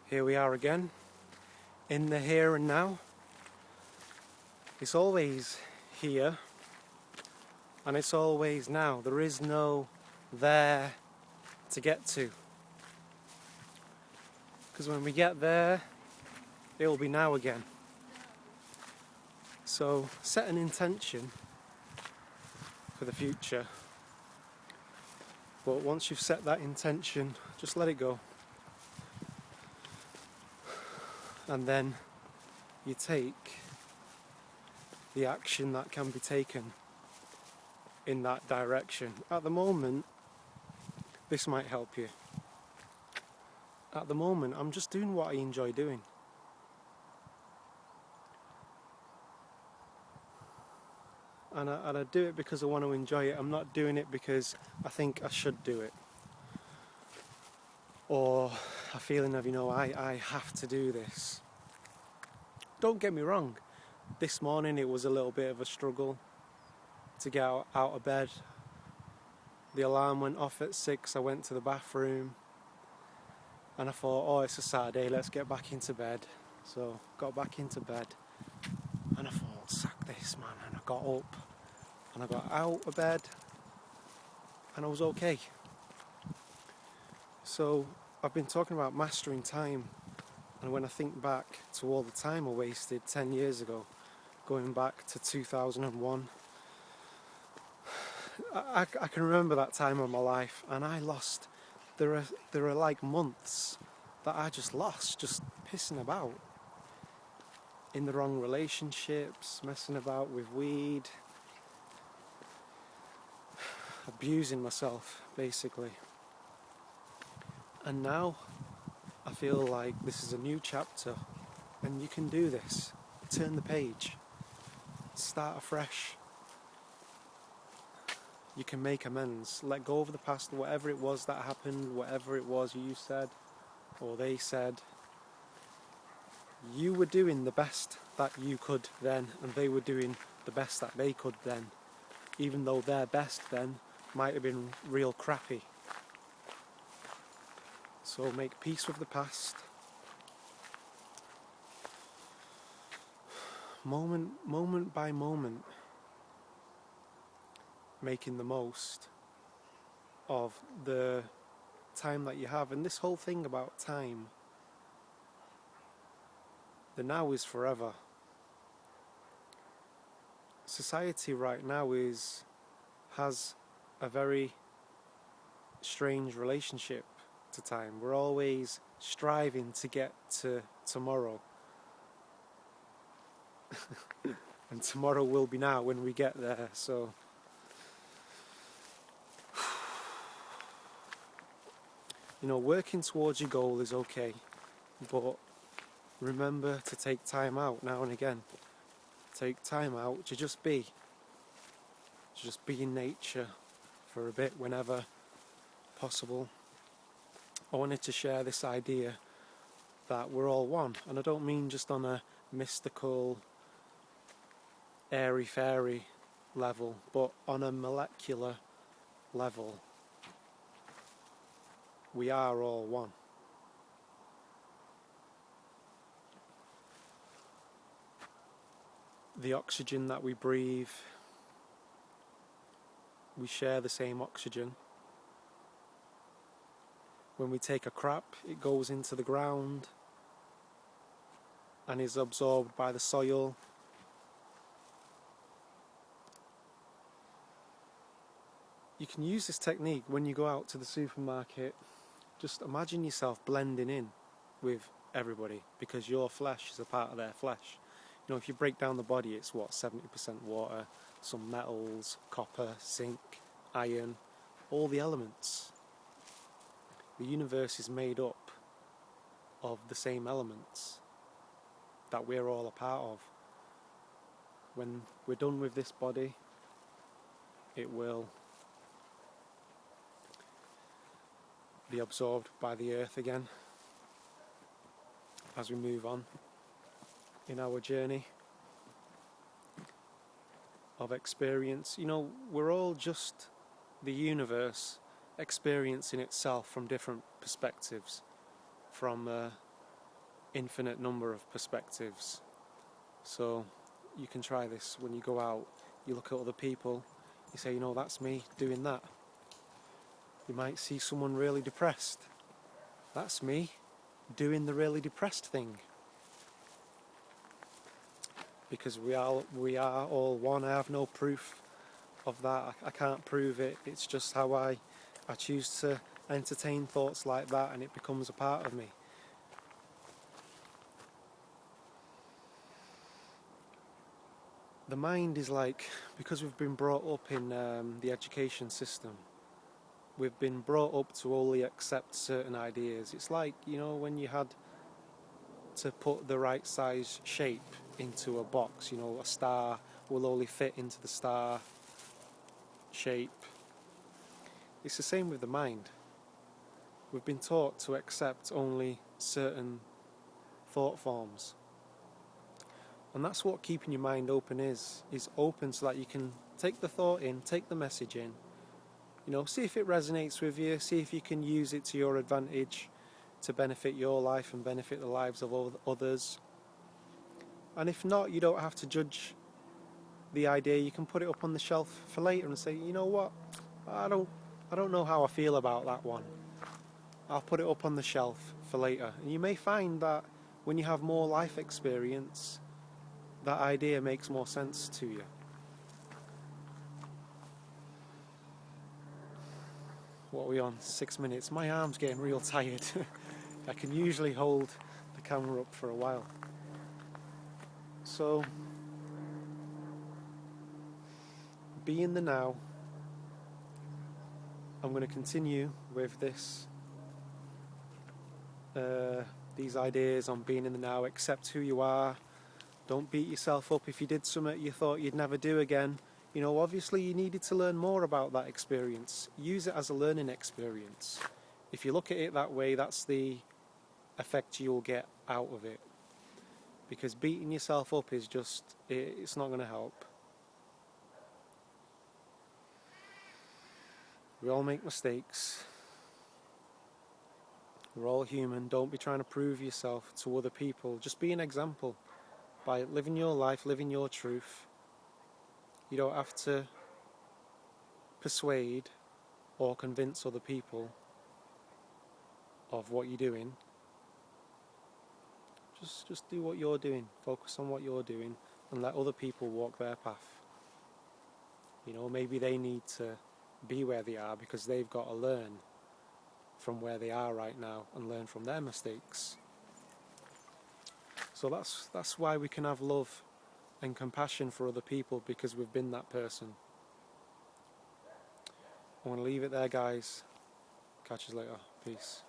Here we are again, in the here and now. It's always here, and it's always now. There is no there to get to. Because when we get there, it will be now again. So set an intention for the future. But once you've set that intention, just let it go. And then you take the action that can be taken in that direction. At the moment, this might help you. At the moment, I'm just doing what I enjoy doing. And I do it because I want to enjoy it. I'm not doing it because I think I should do it. Or a feeling of, I have to do this. Don't get me wrong. This morning it was a little bit of a struggle to get out of bed. The alarm went off at 6. I went to the bathroom. And I thought, it's a Saturday, let's get back into bed. So, got back into bed. And I thought, sack this, man. And I got up. And I got out of bed. And I was okay. So, I've been talking about mastering time. And when I think back to all the time I wasted 10 years ago, going back to 2001, I can remember that time of my life. And I lost... There are like months that I just lost, just pissing about. In the wrong relationships, messing about with weed, abusing myself, basically. And now I feel like this is a new chapter, and you can do this. Turn the page, start afresh. You can make amends, let go of the past, whatever it was that happened, whatever it was you said or they said. You were doing the best that you could then, and they were doing the best that they could then, even though their best then might have been real crappy. So make peace with the past. Moment by moment, making the most of the time that you have. And this whole thing about time, the now is forever. Society right now has a very strange relationship to time. We're always striving to get to tomorrow. And tomorrow will be now when we get there. So working towards your goal is okay, but remember to take time out now and again. Take time out to just be in nature for a bit whenever possible. I wanted to share this idea that we're all one, and I don't mean just on a mystical, airy-fairy level, but on a molecular level. We are all one. The oxygen that we breathe, we share the same oxygen. When we take a crap, it goes into the ground and is absorbed by the soil. You can use this technique when you go out to the supermarket. Just imagine yourself blending in with everybody, because your flesh is a part of their flesh. If you break down the body, it's 70% water, some metals, copper, zinc, iron, all the elements. The universe is made up of the same elements that we're all a part of. When we're done with this body, it will be absorbed by the earth again as we move on in our journey of experience. We're all just the universe experiencing itself from different perspectives, from infinite number of perspectives. So you can try this when you go out. You look at other people, you say, you know, that's me doing that. You might see someone really depressed. That's me doing the really depressed thing. Because we are all one. I have no proof of that. I can't prove it. It's just how I choose to entertain thoughts like that, and it becomes a part of me. The mind is like, because we've been brought up in the education system, we've been brought up to only accept certain ideas. It's like, you know, when you had to put the right size shape into a box, you know, a star will only fit into the star shape. It's the same with the mind. We've been taught to accept only certain thought forms. And that's what keeping your mind open is open so that you can take the thought in, take the message in, you know, see if it resonates with you, see if you can use it to your advantage to benefit your life and benefit the lives of others. And if not, you don't have to judge the idea. You can put it up on the shelf for later and say, you know what, I don't know how I feel about that one. I'll put it up on the shelf for later. And you may find that when you have more life experience, that idea makes more sense to you. What are we on? 6 minutes. My arm's getting real tired. I can usually hold the camera up for a while. So, be in the now. I'm going to continue with these ideas on being in the now. Accept who you are. Don't beat yourself up if you did something you thought you'd never do again. You know, obviously you needed to learn more about that experience. Use it as a learning experience. If you look at it that way, that's the effect you'll get out of it. Because beating yourself up is just, it's not going to help. We all make mistakes. We're all human. Don't be trying to prove yourself to other people. Just be an example. By living your life, living your truth. You don't have to persuade or convince other people of what you're doing. Just do what you're doing. Focus on what you're doing and let other people walk their path. You know, maybe they need to be where they are because they've got to learn from where they are right now and learn from their mistakes. So that's why we can have love and compassion for other people, because we've been that person. I want to leave it there, guys. Catch you later. Peace.